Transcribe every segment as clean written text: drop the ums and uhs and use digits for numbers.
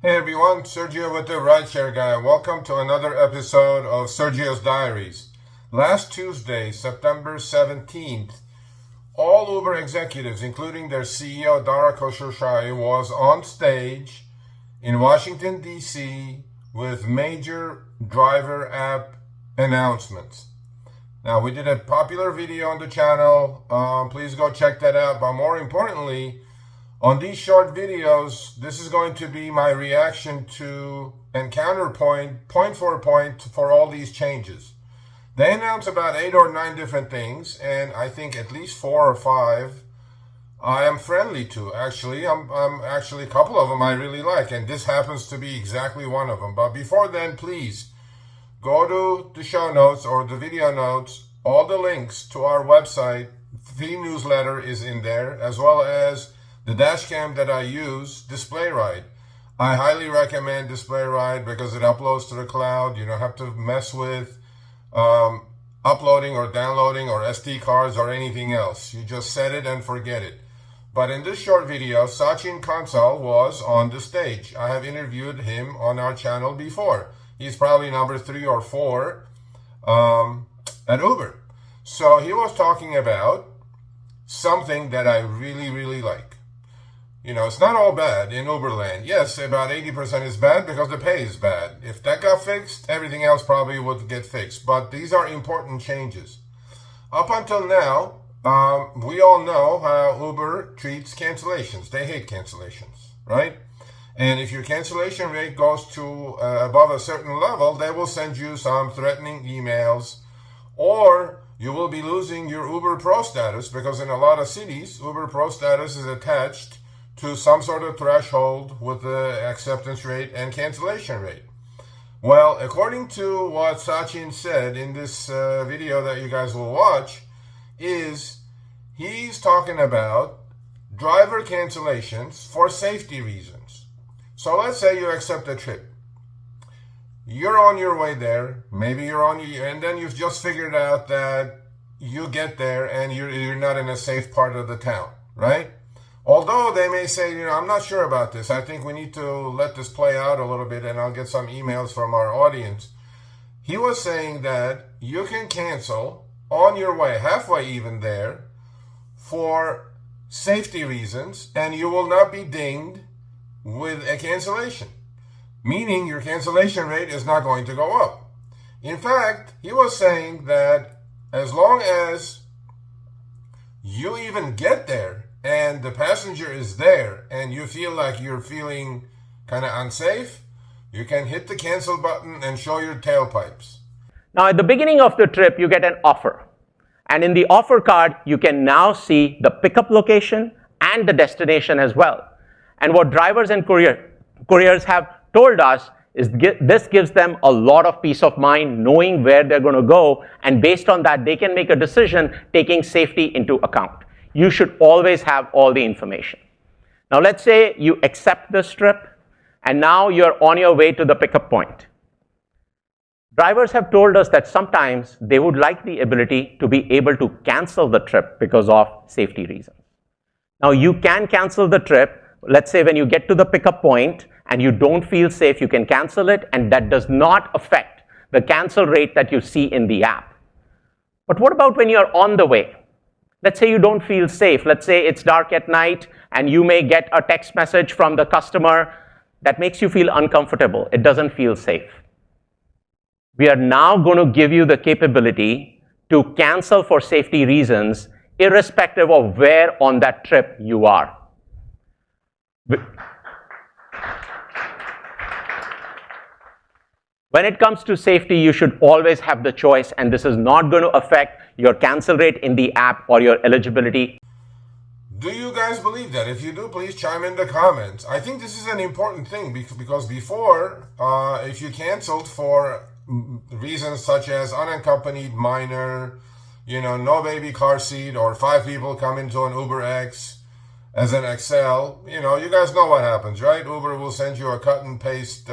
Hey everyone, Sergio with the RideShare Guy. Welcome to another episode of Sergio's Diaries. Last Tuesday, September 17th, all Uber executives, including their CEO Dara Khosrowshahi, was on stage in Washington, D.C. with major driver app announcements. Now, we did a popular video on the channel. Please go check that out. But more importantly, on these short videos, this is going to be my reaction to and counterpoint, point for all these changes. They announced about 8 or 9 different things, and I think at least 4 or 5 I am friendly to. Actually, I'm actually a couple of them I really like, and this happens to be exactly one of them. But before then, please go to the show notes or the video notes. All the links to our website, free newsletter is in there, as well as the dash cam that I use, DisplayRide. I highly recommend DisplayRide because it uploads to the cloud. You don't have to mess with uploading or downloading or SD cards or anything else. You just set it and forget it. But in this short video, Sachin Kansal was on the stage. I have interviewed him on our channel before. He's probably number 3 or 4 at Uber. So he was talking about something that I really like. You know, it's not all bad in Uberland. Yes, about 80% is bad because the pay is bad. If that got fixed, everything else probably would get fixed. But these are important changes. Up until now, we all know how Uber treats cancellations. They hate cancellations, right? And if your cancellation rate goes to above a certain level, they will send you some threatening emails, or you will be losing your Uber Pro status, because in a lot of cities, Uber Pro status is attached to some sort of threshold with the acceptance rate and cancellation rate. Well, according to what Sachin said in this video that you guys will watch, is he's talking about driver cancellations for safety reasons. So let's say you accept a trip. You're on your way there. Maybe you're and then you've just figured out that you get there and you're not in a safe part of the town, right? Although they may say, I'm not sure about this. I think we need to let this play out a little bit, and I'll get some emails from our audience. He was saying that you can cancel on your way, halfway even there, for safety reasons, and you will not be dinged with a cancellation, meaning your cancellation rate is not going to go up. In fact, he was saying that as long as you even get there and the passenger is there and you feel like you're feeling kind of unsafe, you can hit the cancel button and show your tailpipes. Now, at the beginning of the trip, you get an offer. And in the offer card, you can now see the pickup location and the destination as well. And what drivers and couriers have told us is this gives them a lot of peace of mind knowing where they're going to go. And based on that, they can make a decision taking safety into account. You should always have all the information. Now, let's say you accept this trip, and now you're on your way to the pickup point. Drivers have told us that sometimes they would like the ability to be able to cancel the trip because of safety reasons. Now, you can cancel the trip. Let's say when you get to the pickup point and you don't feel safe, you can cancel it, and that does not affect the cancel rate that you see in the app. But what about when you're on the way? Let's say you don't feel safe. Let's say it's dark at night and you may get a text message from the customer that makes you feel uncomfortable. It doesn't feel safe. We are now going to give you the capability to cancel for safety reasons, irrespective of where on that trip you are. When it comes to safety, you should always have the choice, and this is not going to affect your cancel rate in the app or your eligibility. Do you guys believe that? If you do, please chime in the comments. I think this is an important thing because before, if you canceled for reasons such as unaccompanied minor, no baby car seat, or 5 people come into an Uber X as an XL, you guys know what happens, right? Uber will send you a cut and paste,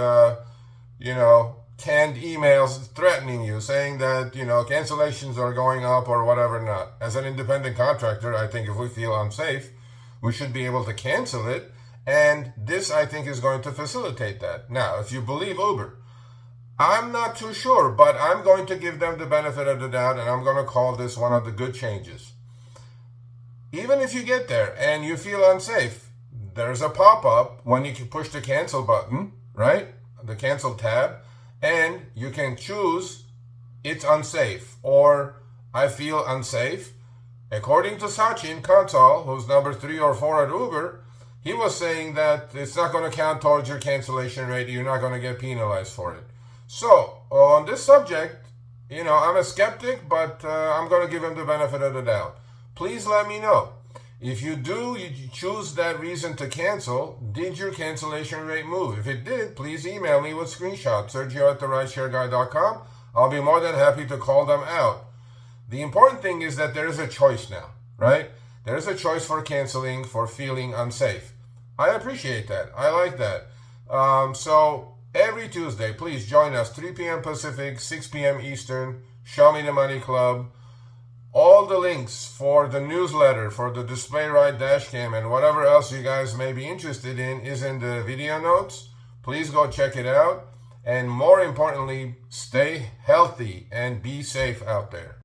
canned emails threatening you, saying that, cancellations are going up or whatever not. As an independent contractor, I think if we feel unsafe, we should be able to cancel it And this, I think, is going to facilitate that. Now, if you believe Uber, I'm not too sure, but I'm going to give them the benefit of the doubt, and I'm going to call this one of the good changes. Even if you get there and you feel unsafe, there's a pop-up when you can push the cancel button, right? The cancel tab, and you can choose it's unsafe or I feel unsafe. According to Sachin Kansal, who's number 3 or 4 at Uber, he was saying that it's not going to count towards your cancellation rate. You're not going to get penalized for it. So on this subject, I'm a skeptic, but I'm going to give him the benefit of the doubt. Please let me know. If you choose that reason to cancel, did your cancellation rate move? If it did, please email me with screenshots, Sergio@RideShareGuy.com. I'll be more than happy to call them out. The important thing is that there is a choice now, right? There is a choice for canceling, for feeling unsafe. I appreciate that. I like that. So every Tuesday, please join us, 3 p.m. Pacific, 6 p.m. Eastern, Show Me the Money Club. All the links for the newsletter, for the display ride dash cam, and whatever else you guys may be interested in is in the video notes. Please go check it out. And more importantly, stay healthy and be safe out there.